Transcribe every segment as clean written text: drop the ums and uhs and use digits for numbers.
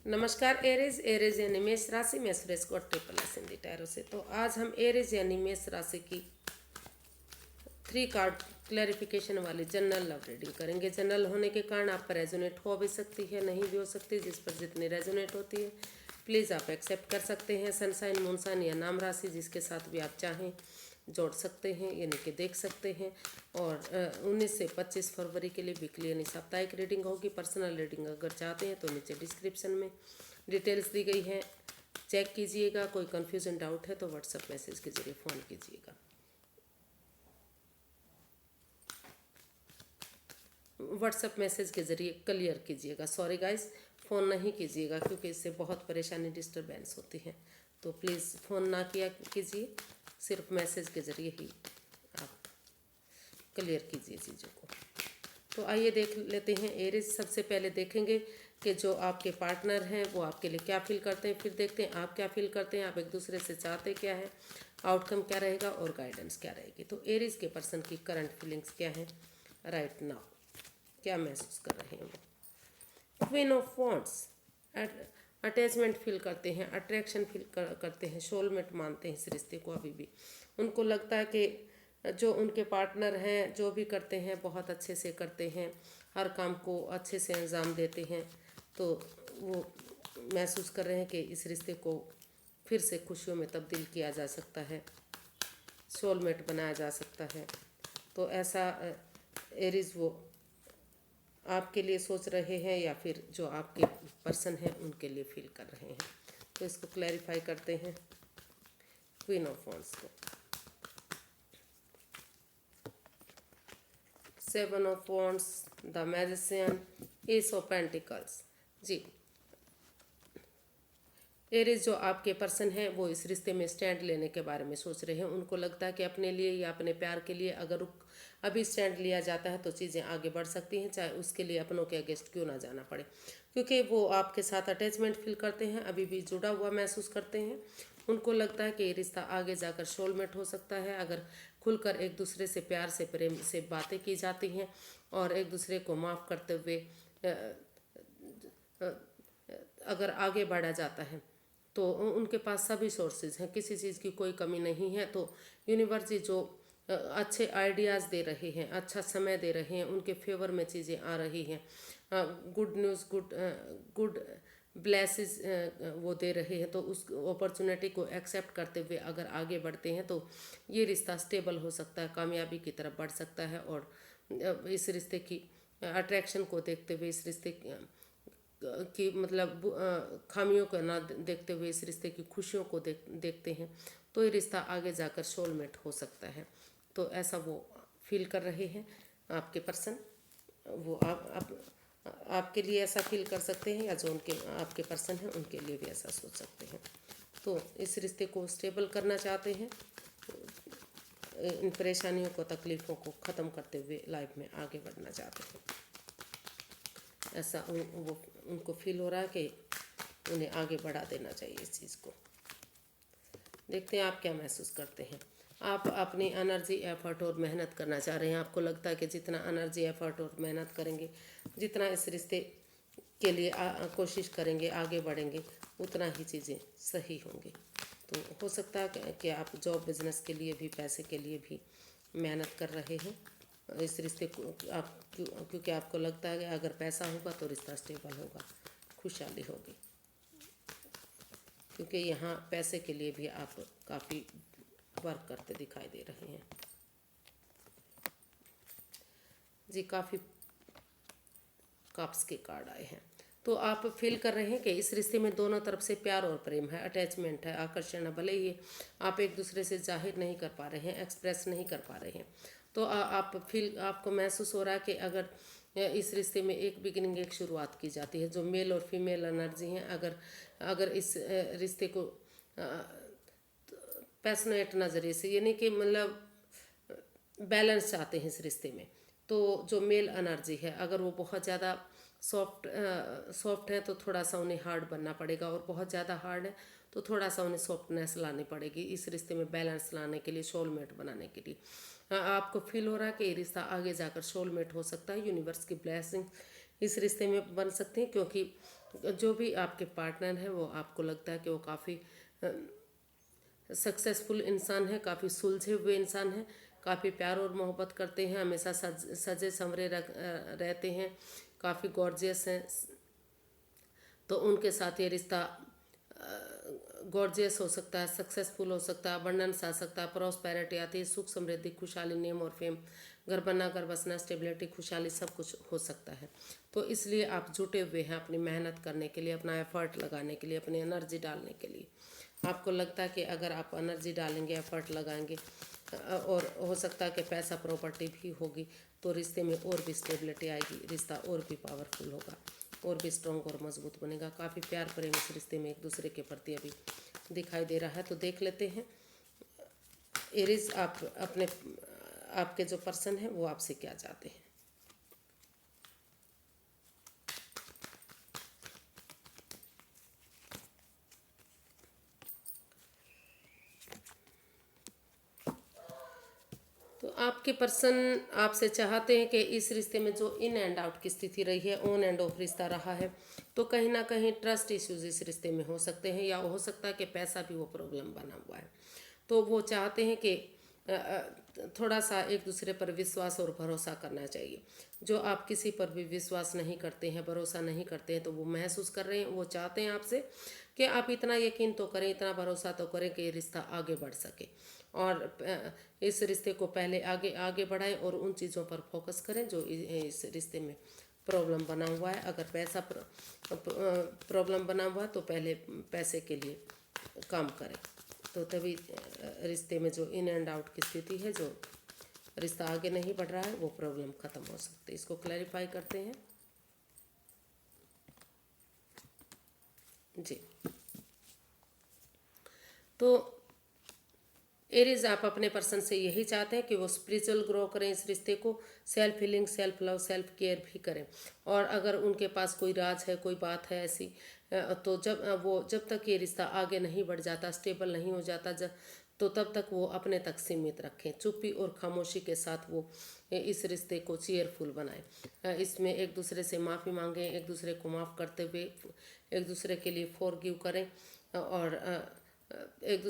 नमस्कार Aries Aries यानी मेष राशि में सुरेश को ट्रिपल एस हिंदी टैरो से। तो आज हम एरीज यानी मेष राशि की 3 कार्ड क्लैरिफिकेशन वाली जनरल लव रीडिंग करेंगे। जनरल होने के कारण आप पर रेजोनेट हो भी सकती है, नहीं भी हो सकती। जिस पर जितनी रेजोनेट होती है प्लीज़ आप एक्सेप्ट कर सकते हैं। सनसाइन मूनसाइन या नाम राशि जिसके साथ भी आप चाहें जोड़ सकते हैं, यानी कि देख सकते हैं। और 19 से 25 फरवरी के लिए वीकली यानी साप्ताहिक रीडिंग होगी। पर्सनल रीडिंग अगर चाहते हैं तो नीचे डिस्क्रिप्शन में डिटेल्स दी गई है, चेक कीजिएगा। कोई कन्फ्यूजन डाउट है तो व्हाट्सएप मैसेज के जरिए फ़ोन कीजिएगा। व्हाट्सएप मैसेज के ज़रिए क्लियर कीजिएगा। सॉरी गाइस, फ़ोन नहीं कीजिएगा क्योंकि इससे बहुत परेशानी डिस्टरबेंस होती है। तो प्लीज़ फ़ोन ना किया कीजिए, सिर्फ मैसेज के ज़रिए ही आप क्लियर कीजिए चीज़ों को। तो आइए देख लेते हैं एरीज। सबसे पहले देखेंगे कि जो आपके पार्टनर हैं वो आपके लिए क्या फील करते हैं, फिर देखते हैं आप क्या फील करते हैं, आप एक दूसरे से चाहते क्या है, आउटकम क्या रहेगा और गाइडेंस क्या रहेगी। तो एरीज के पर्सन की करंट फीलिंग्स क्या है राइट नाउ, क्या महसूस कर रहे हैं वो। Queen of wands, attachment feel करते हैं, अट्रैक्शन फील करते हैं, सोलमेट मानते हैं इस रिश्ते को। अभी भी उनको लगता है कि जो उनके पार्टनर हैं जो भी करते हैं बहुत अच्छे से करते हैं, हर काम को अच्छे से अंजाम देते हैं। तो वो महसूस कर रहे हैं कि इस रिश्ते को फिर से खुशियों में तब्दील किया जा सकता है, सोलमेट बनाया जा सकता है। तो ऐसा एरीज वो आपके लिए सोच रहे हैं या फिर जो आपके पर्सन हैं उनके लिए फील कर रहे हैं। तो इसको क्लैरिफाई करते हैं क्वीन ऑफ वॉन्ड्स को। 7 of wands, the magician, ace of pentacles. जी, एरीज जो आपके पर्सन हैं वो इस रिश्ते में स्टैंड लेने के बारे में सोच रहे हैं। उनको लगता है कि अपने लिए या अपने प्यार के लिए अगर अभी स्टैंड लिया जाता है तो चीज़ें आगे बढ़ सकती हैं, चाहे उसके लिए अपनों के अगेंस्ट क्यों ना जाना पड़े। क्योंकि वो आपके साथ अटैचमेंट फील करते हैं, अभी भी जुड़ा हुआ महसूस करते हैं। उनको लगता है कि ये रिश्ता आगे जाकर सोलमेट हो सकता है अगर खुलकर एक दूसरे से प्यार से प्रेम से बातें की जाती हैं और एक दूसरे को माफ़ करते हुए अगर आगे बढ़ा जाता है। तो उनके पास सभी सोर्सेज हैं, किसी चीज़ की कोई कमी नहीं है। तो यूनिवर्स जी जो अच्छे आइडियाज़ दे रहे हैं, अच्छा समय दे रहे हैं, उनके फेवर में चीज़ें आ रही हैं, गुड न्यूज़, गुड ब्लेसिस वो दे रहे हैं। तो उस अपॉर्चुनिटी को एक्सेप्ट करते हुए अगर आगे बढ़ते हैं तो ये रिश्ता स्टेबल हो सकता है, कामयाबी की तरफ बढ़ सकता है। और इस रिश्ते की अट्रैक्शन को देखते हुए, इस रिश्ते कि मतलब खामियों को ना देखते हुए इस रिश्ते की खुशियों को देखते हैं तो ये रिश्ता आगे जाकर सोलमेट हो सकता है। तो ऐसा वो फील कर रहे हैं आपके पर्सन। वो आपके लिए ऐसा फील कर सकते हैं या जो उनके आपके पर्सन हैं उनके लिए भी ऐसा सोच सकते हैं। तो इस रिश्ते को स्टेबल करना चाहते हैं, इन परेशानियों को, तकलीफ़ों को ख़त्म करते हुए लाइफ में आगे बढ़ना चाहते हैं। ऐसा वो उनको फील हो रहा है कि उन्हें आगे बढ़ा देना चाहिए इस चीज़ को। देखते हैं आप क्या महसूस करते हैं। आप अपनी एनर्जी, एफर्ट और मेहनत करना चाह रहे हैं। आपको लगता है कि जितना एनर्जी, एफर्ट और मेहनत करेंगे, जितना इस रिश्ते के लिए कोशिश करेंगे, आगे बढ़ेंगे, उतना ही चीज़ें सही होंगी। तो हो सकता है कि आप जॉब बिजनेस के लिए भी, पैसे के लिए भी मेहनत कर रहे हैं इस रिश्ते को। आप क्योंकि आपको लगता है कि अगर पैसा होगा तो रिश्ता स्टेबल होगा, खुशहाली होगी। क्योंकि यहाँ पैसे के लिए भी आप काफ़ी वर्क करते दिखाई दे रहे हैं जी। काफ़ी कप्स के कार्ड आए हैं। तो आप फील कर रहे हैं कि इस रिश्ते में दोनों तरफ से प्यार और प्रेम है, अटैचमेंट है, आकर्षण है। भले ही आप एक दूसरे से जाहिर नहीं कर पा रहे हैं, एक्सप्रेस नहीं कर पा रहे हैं। तो आपको महसूस हो रहा है कि अगर इस रिश्ते में एक बिगिनिंग, एक शुरुआत की जाती है, जो मेल और फीमेल एनर्जी हैं, अगर अगर इस रिश्ते को पैशनेट नज़रिए से, यानी कि मतलब बैलेंस चाहते हैं इस रिश्ते में, तो जो मेल एनर्जी है अगर वो बहुत ज़्यादा सॉफ्ट है तो थोड़ा सा उन्हें हार्ड बनना पड़ेगा, और बहुत ज़्यादा हार्ड है तो थोड़ा सा उन्हें सॉफ्टनेस लानी पड़ेगी इस रिश्ते में बैलेंस लाने के लिए, सोलमेट बनाने के लिए। आपको फील हो रहा है कि ये रिश्ता आगे जाकर सोलमेट हो सकता है। यूनिवर्स की ब्लेसिंग इस रिश्ते में बन सकते हैं, क्योंकि जो भी आपके पार्टनर हैं वो आपको लगता है कि वो काफ़ी सक्सेसफुल इंसान है, काफ़ी सुलझे हुए इंसान है, काफ़ी प्यार और मोहब्बत करते हैं, हमेशा सजे संवरे रहते हैं, काफ़ी गॉर्जियस हैं। तो उनके साथ ये रिश्ता गॉर्जियस हो सकता है, सक्सेसफुल हो सकता है, अबंडेंस आ सकता है, प्रॉस्पेरिटी आती है, सुख समृद्धि, खुशहाली, नेम और फेम, घर बनना, घर बसना, स्टेबिलिटी, खुशहाली, सब कुछ हो सकता है। तो इसलिए आप जुटे हुए हैं अपनी मेहनत करने के लिए, अपना एफर्ट लगाने के लिए, अपनी एनर्जी डालने के लिए। आपको लगता है कि अगर आप एनर्जी डालेंगे, एफर्ट लगाएंगे, और हो सकता है कि पैसा प्रॉपर्टी भी होगी, तो रिश्ते में और भी स्टेबिलिटी आएगी, रिश्ता और भी पावरफुल होगा, और भी स्ट्रॉन्ग और मजबूत बनेगा। काफ़ी प्यार प्रेम इस रिश्ते में एक दूसरे के प्रति अभी दिखाई दे रहा है। तो देख लेते हैं एरीज, आप अपने आपके जो पर्सन है वो आपसे क्या चाहते हैं। तो आपके पर्सन आपसे चाहते हैं कि इस रिश्ते में जो इन एंड आउट की स्थिति रही है, ऑन एंड ऑफ रिश्ता रहा है, तो कहीं ना कहीं ट्रस्ट इश्यूज इस रिश्ते में हो सकते हैं, या हो सकता है कि पैसा भी वो प्रॉब्लम बना हुआ है। तो वो चाहते हैं कि थोड़ा सा एक दूसरे पर विश्वास और भरोसा करना चाहिए। जो आप किसी पर भी विश्वास नहीं करते हैं, भरोसा नहीं करते हैं, तो वो महसूस कर रहे हैं, वो चाहते हैं आपसे कि आप इतना यकीन तो करें, इतना भरोसा तो करें कि ये रिश्ता आगे बढ़ सके, और इस रिश्ते को पहले आगे आगे बढ़ाएं और उन चीज़ों पर फोकस करें जो इस रिश्ते में प्रॉब्लम बना हुआ है। अगर पैसा प्रॉब्लम बना हुआ है तो पहले पैसे के लिए काम करें, तो तभी रिश्ते में जो इन एंड आउट की स्थिति है, जो रिश्ता आगे नहीं बढ़ रहा है, वो प्रॉब्लम ख़त्म हो सकती है। इसको क्लैरिफाई करते हैं जी। तो एरीज, आप अपने पर्सन से यही चाहते हैं कि वो स्पिरिचुअल ग्रो करें इस रिश्ते को, self healing, self love, self care भी करें। और अगर उनके पास कोई राज है, कोई बात है ऐसी, तो जब तक ये रिश्ता आगे नहीं बढ़ जाता, स्टेबल नहीं हो जाता, तो तब तक वो अपने तक सीमित रखें। चुप्पी और खामोशी के साथ वो इस रिश्ते को चेयरफुल बनाएं। इसमें एक दूसरे से माफ़ी मांगें, एक दूसरे को माफ़ करते हुए एक दूसरे के लिए फॉरगिव करें, और एक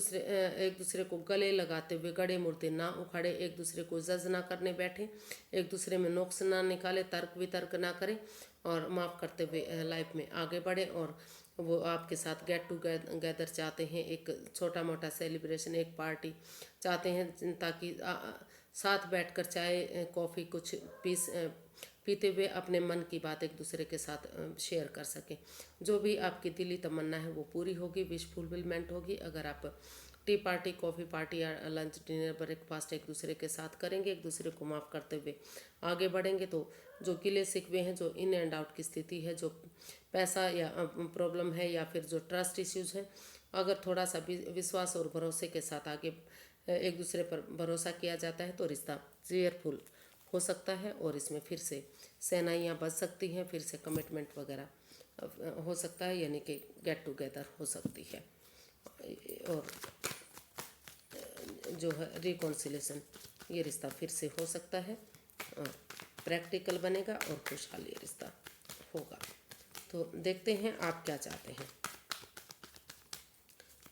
दूसरे को गले लगाते हुए गड़े मुर्दे ना उखाड़े, एक दूसरे को जज ना करने बैठे, एक दूसरे में नुक्स ना निकाले, तर्क वितर्क ना करें, और माफ़ करते हुए लाइफ में आगे बढ़े। और वो आपके साथ गेट टूगेदर चाहते हैं, एक छोटा मोटा सेलिब्रेशन, एक पार्टी चाहते हैं, ताकि साथ बैठकर चाय कॉफ़ी कुछ पीते हुए अपने मन की बात एक दूसरे के साथ शेयर कर सकें। जो भी आपकी दिली तमन्ना है वो पूरी होगी, विश फुलफिलमेंट होगी। अगर आप टी पार्टी, कॉफ़ी पार्टी या लंच, डिनर, ब्रेकफास्ट एक दूसरे के साथ करेंगे, एक दूसरे को माफ़ करते हुए आगे बढ़ेंगे, तो जो गिले शिकवे हैं, जो इन एंड आउट की स्थिति है, जो पैसा या प्रॉब्लम है, या फिर जो ट्रस्ट इश्यूज़ है, अगर थोड़ा सा विश्वास और भरोसे के साथ आगे एक दूसरे पर भरोसा किया जाता है, तो रिश्ता चेयरफुल हो सकता है, और इसमें फिर से सेनाइयाँ बच सकती हैं, फिर से कमिटमेंट वगैरह हो सकता है, यानी कि गेट टुगेदर हो सकती है, और जो है रिकॉन्सिलेशन, ये रिश्ता फिर से हो सकता है, और प्रैक्टिकल बनेगा और खुशहाली रिश्ता होगा। तो देखते हैं आप क्या चाहते हैं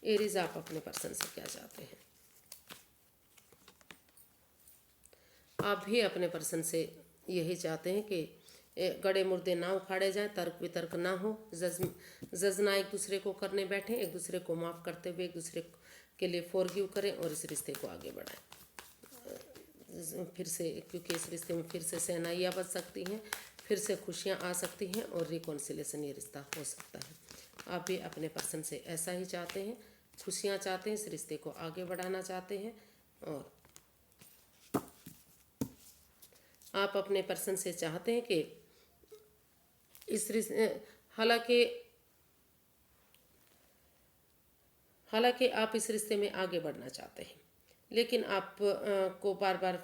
एरीज, आप अपने पर्सन से क्या चाहते हैं। आप भी अपने पर्सन से यही चाहते हैं कि गड़े मुर्दे ना उखाड़े जाएं, तर्क वितर्क ना हो, जज ना एक दूसरे को करने बैठें, एक दूसरे को माफ़ करते हुए एक दूसरे के लिए फॉरगिव करें, और इस रिश्ते को आगे बढ़ाएं। फिर से, क्योंकि इस रिश्ते में फिर से सहनाइयाँ बच सकती हैं, फिर से खुशियाँ आ सकती हैं, और रिकॉन्सिलेशन ये रिश्ता हो सकता है। आप भी अपने पर्सन से ऐसा ही चाहते हैं, खुशियाँ चाहते हैं, इस रिश्ते को आगे बढ़ाना चाहते हैं, और आप अपने पर्सन से चाहते हैं कि इस रिश्ते, हालांकि आप इस रिश्ते में आगे बढ़ना चाहते हैं, लेकिन आप को बार बार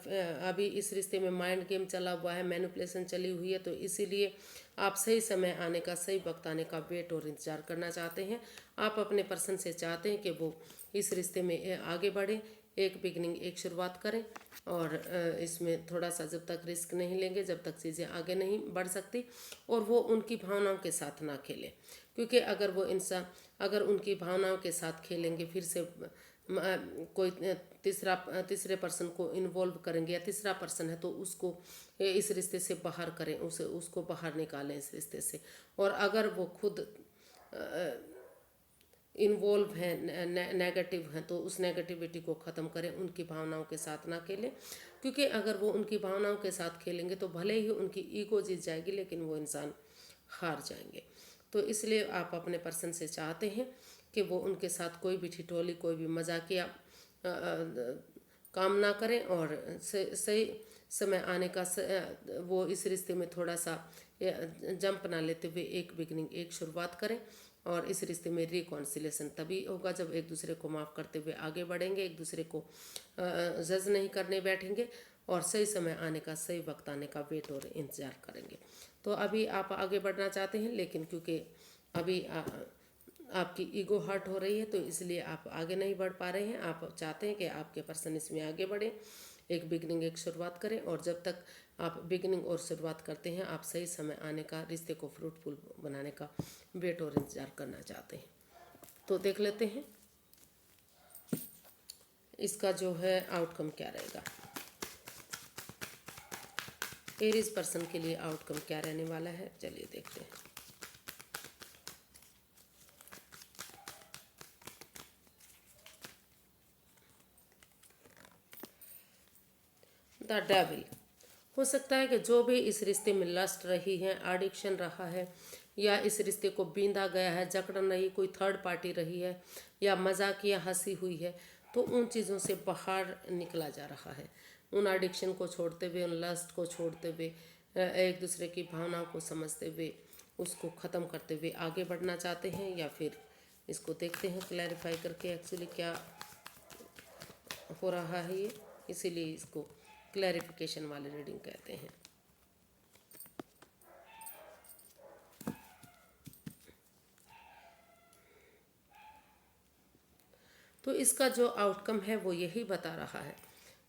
अभी इस रिश्ते में माइंड गेम चला हुआ है, मैनिपुलेशन चली हुई है, तो इसीलिए आप सही समय आने का, सही वक्त आने का वेट और इंतजार करना चाहते हैं। आप अपने पर्सन से चाहते हैं कि वो इस रिश्ते में आगे बढ़े, एक बिगनिंग एक शुरुआत करें और इसमें थोड़ा सा जब तक रिस्क नहीं लेंगे, जब तक चीज़ें आगे नहीं बढ़ सकती, और वो उनकी भावनाओं के साथ ना खेलें, क्योंकि अगर वो इंसान अगर उनकी भावनाओं के साथ खेलेंगे, फिर से कोई तीसरे पर्सन को इन्वॉल्व करेंगे, या तीसरा पर्सन है तो उसको इस रिश्ते से बाहर करें, उसको बाहर निकालें इस रिश्ते से। और अगर वो खुद इन्वॉल्व हैं, नेगेटिव हैं, तो उस नेगेटिविटी को ख़त्म करें, उनकी भावनाओं के साथ ना खेलें, क्योंकि अगर वो उनकी भावनाओं के साथ खेलेंगे तो भले ही उनकी ईगो जीत जाएगी, लेकिन वो इंसान हार जाएंगे। तो इसलिए आप अपने पर्सन से चाहते हैं कि वो उनके साथ कोई भी ठिठोली, कोई भी मजाकिया काम ना करें, और सही समय आने का वो इस रिश्ते में थोड़ा सा जंप ना लेते हुए एक बिगनिंग एक शुरुआत करें। और इस रिश्ते में रिकॉन्सिलेशन तभी होगा जब एक दूसरे को माफ़ करते हुए आगे बढ़ेंगे, एक दूसरे को जज नहीं करने बैठेंगे, और सही समय आने का, सही वक्त आने का वेट और इंतज़ार करेंगे। तो अभी आप आगे बढ़ना चाहते हैं, लेकिन क्योंकि अभी आपकी ईगो हर्ट हो रही है, तो इसलिए आप आगे नहीं बढ़ पा रहे हैं। आप चाहते हैं कि आपके पर्सन इसमें आगे बढ़े, एक बिगनिंग एक शुरुआत करें, और जब तक आप बिगनिंग और शुरुआत करते हैं, आप सही समय आने का, रिश्ते को फ्रूटफुल बनाने का वेट और इंतज़ार करना चाहते हैं। तो देख लेते हैं इसका जो है आउटकम क्या रहेगा। एरीज पर्सन के लिए आउटकम क्या रहने वाला है, चलिए देखते हैं। The devil. हो सकता है कि जो भी इस रिश्ते में लस्ट रही है, एडिक्शन रहा है, या इस रिश्ते को बींधा गया है, जकड़न रही, कोई थर्ड पार्टी रही है, या मजाक या हंसी हुई है, तो उन चीज़ों से बाहर निकला जा रहा है। उन एडिक्शन को छोड़ते हुए, उन लस्ट को छोड़ते हुए, एक दूसरे की भावनाओं को समझते हुए, उसको ख़त्म करते हुए आगे बढ़ना चाहते हैं। या फिर इसको देखते हैं क्लैरिफाई करके एक्चुअली क्या हो रहा है ये, इसीलिए इसको क्लैरिफिकेशन वाली रीडिंग कहते हैं। तो इसका जो आउटकम है वो यही बता रहा है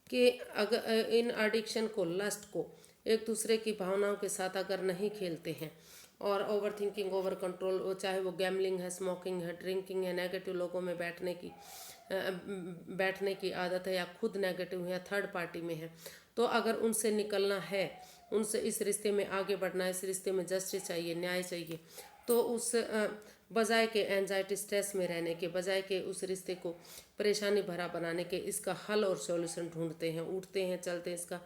कि अगर इन एडिक्शन को, लस्ट को, एक दूसरे की भावनाओं के साथ अगर नहीं खेलते हैं, और ओवर थिंकिंग, ओवर कंट्रोल, चाहे वो गैमलिंग है, स्मोकिंग है, ड्रिंकिंग है, नेगेटिव लोगों में बैठने की आदत है, या खुद नेगेटिव है, या थर्ड पार्टी में है, तो अगर उनसे निकलना है, उनसे इस रिश्ते में आगे बढ़ना है, इस रिश्ते में जस्टिस चाहिए, न्याय चाहिए, तो उस बजाय के एंजाइटी स्ट्रेस में रहने के बजाय के उस रिश्ते को परेशानी भरा बनाने के, इसका हल और सॉल्यूशन ढूंढते हैं, उठते हैं, चलते हैं, इसका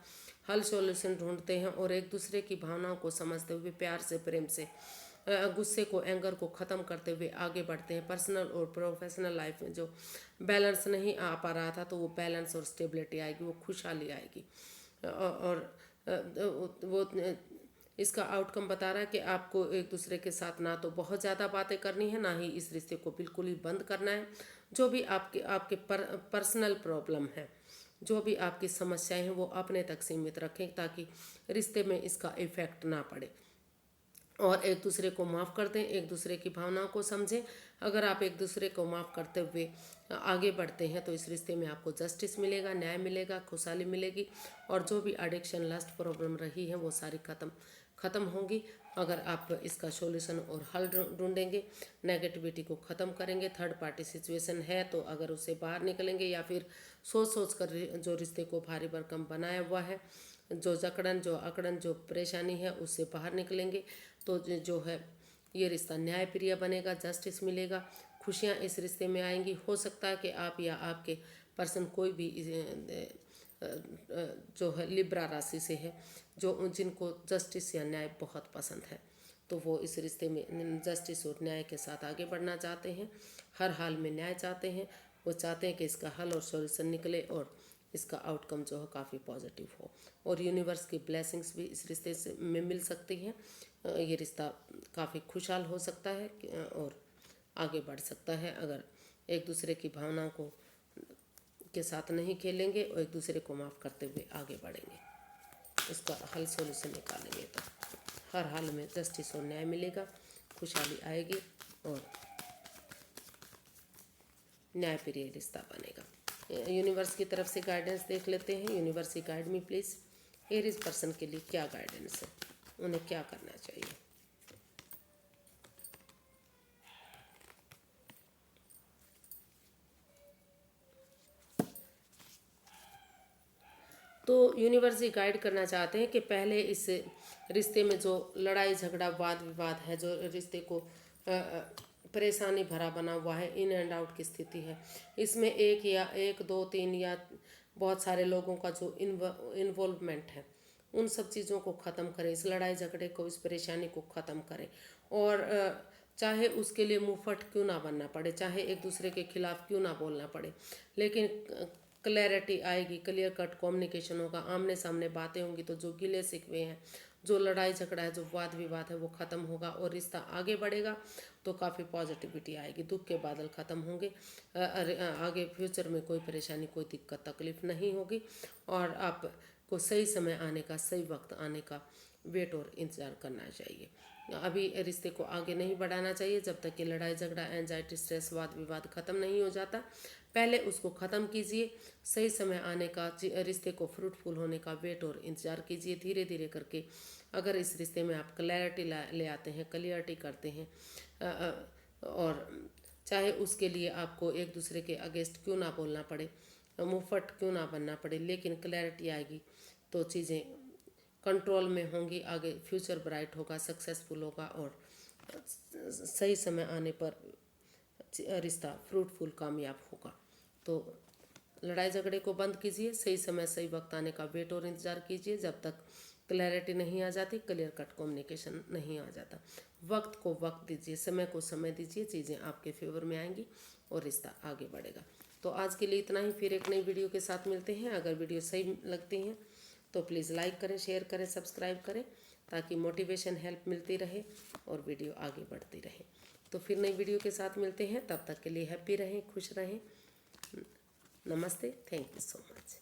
हल सॉल्यूशन ढूंढते हैं, और एक दूसरे की भावनाओं को समझते हुए, प्यार से, प्रेम से, गुस्से को, एंगर को ख़त्म करते हुए आगे बढ़ते हैं। पर्सनल और प्रोफेशनल लाइफ में जो बैलेंस नहीं आ पा रहा था, तो वो बैलेंस और स्टेबिलिटी आएगी, वो खुशहाली आएगी। और वो इसका आउटकम बता रहा है कि आपको एक दूसरे के साथ ना तो बहुत ज़्यादा बातें करनी है, ना ही इस रिश्ते को बिल्कुल ही बंद करना है। जो भी आपके आपके पर्सनल प्रॉब्लम है, जो भी आपकी समस्याएं हैं, वो अपने तक सीमित रखें, ताकि रिश्ते में इसका इफ़ेक्ट ना पड़े, और एक दूसरे को माफ़ कर दें, एक दूसरे की भावनाओं को समझें। अगर आप एक दूसरे को माफ़ करते हुए आगे बढ़ते हैं, तो इस रिश्ते में आपको जस्टिस मिलेगा, न्याय मिलेगा, खुशहाली मिलेगी, और जो भी एडिक्शन, लस्ट प्रॉब्लम रही है, वो सारी ख़त्म होंगी। अगर आप इसका सॉल्यूशन और हल ढूंढेंगे, नेगेटिविटी को ख़त्म करेंगे, थर्ड पार्टी सिचुएशन है तो अगर उससे बाहर निकलेंगे, या फिर सोच कर जो रिश्ते को भारी भरकम बनाया हुआ है, जो जकड़न, जो अकड़न, जो परेशानी है, उससे बाहर निकलेंगे, तो जो है ये रिश्ता न्यायप्रिय बनेगा, जस्टिस मिलेगा, खुशियाँ इस रिश्ते में आएंगी। हो सकता है कि आप या आपके पर्सन कोई भी जो है लिब्रा राशि से है, जो जिनको जस्टिस या न्याय बहुत पसंद है, तो वो इस रिश्ते में जस्टिस और न्याय के साथ आगे बढ़ना चाहते हैं, हर हाल में न्याय चाहते हैं। वो चाहते हैं कि इसका हल और सॉल्यूशन निकले, और इसका आउटकम जो है काफ़ी पॉजिटिव हो, और यूनिवर्स की ब्लेसिंग्स भी इस रिश्ते से में मिल सकती हैं। ये रिश्ता काफ़ी खुशहाल हो सकता है और आगे बढ़ सकता है, अगर एक दूसरे की भावनाओं को के साथ नहीं खेलेंगे और एक दूसरे को माफ़ करते हुए आगे बढ़ेंगे, इसका हल सॉल्यूशन निकालेंगे, तो हर हाल में जस्टिस और न्याय मिलेगा, खुशहाली आएगी, और न्यायप्रिय रिश्ता बनेगा। यूनिवर्स की तरफ से गाइडेंस देख लेते हैं। Universe he guide me please, Aries person के लिए क्या गाइडेंस है, उन्हें क्या करना चाहिए। तो यूनिवर्स ये गाइड करना चाहते हैं कि पहले इस रिश्ते में जो लड़ाई झगड़ा वाद विवाद है, जो रिश्ते को परेशानी भरा बना हुआ है, इन एंड आउट की स्थिति है, इसमें एक या एक दो तीन या बहुत सारे लोगों का जो इन्वॉल्वमेंट है, उन सब चीज़ों को ख़त्म करें, इस लड़ाई झगड़े को, इस परेशानी को ख़त्म करें। और चाहे उसके लिए मुंहफट क्यों ना बनना पड़े, चाहे एक दूसरे के खिलाफ क्यों ना बोलना पड़े, लेकिन क्लैरिटी आएगी, क्लियर कट कम्युनिकेशन होगा, आमने सामने बातें होंगी, तो जो गिले शिकवे हैं, जो लड़ाई झगड़ा है, जो वाद विवाद है, वो ख़त्म होगा और रिश्ता आगे बढ़ेगा। तो काफ़ी पॉजिटिविटी आएगी, दुख के बादल ख़त्म होंगे, आगे फ्यूचर में कोई परेशानी, कोई दिक्कत तकलीफ नहीं होगी और आपको सही समय आने का, सही वक्त आने का वेट और इंतज़ार करना चाहिए। अभी रिश्ते को आगे नहीं बढ़ाना चाहिए जब तक कि लड़ाई झगड़ा, एंजाइटी, स्ट्रेस, वाद विवाद ख़त्म नहीं हो जाता। पहले उसको ख़त्म कीजिए, सही समय आने का, रिश्ते को फ्रूटफुल होने का वेट और इंतज़ार कीजिए। धीरे धीरे करके अगर इस रिश्ते में आप क्लैरिटी ले आते हैं, क्लियरिटी करते हैं, और चाहे उसके लिए आपको एक दूसरे के अगेंस्ट क्यों ना बोलना पड़े, मुंहफट क्यों ना बनना पड़े, लेकिन क्लैरिटी आएगी तो चीज़ें कंट्रोल में होंगी, आगे फ्यूचर ब्राइट होगा, सक्सेसफुल होगा और सही समय आने पर रिश्ता फ्रूटफुल कामयाब होगा। तो लड़ाई झगड़े को बंद कीजिए, सही समय सही वक्त आने का वेट और इंतज़ार कीजिए। जब तक क्लैरिटी नहीं आ जाती, क्लियर कट कम्युनिकेशन नहीं आ जाता, वक्त को वक्त दीजिए, समय को समय दीजिए, चीज़ें आपके फेवर में आएंगी और रिश्ता आगे बढ़ेगा। तो आज के लिए इतना ही, फिर एक नई वीडियो के साथ मिलते हैं। अगर वीडियो सही लगती हैं तो प्लीज़ लाइक करें, शेयर करें, सब्सक्राइब करें, ताकि मोटिवेशन हेल्प मिलती रहे और वीडियो आगे बढ़ती रहे। तो फिर नई वीडियो के साथ मिलते हैं, तब तक के लिए हैप्पी रहें, खुश रहें। नमस्ते, थैंक यू सो मच।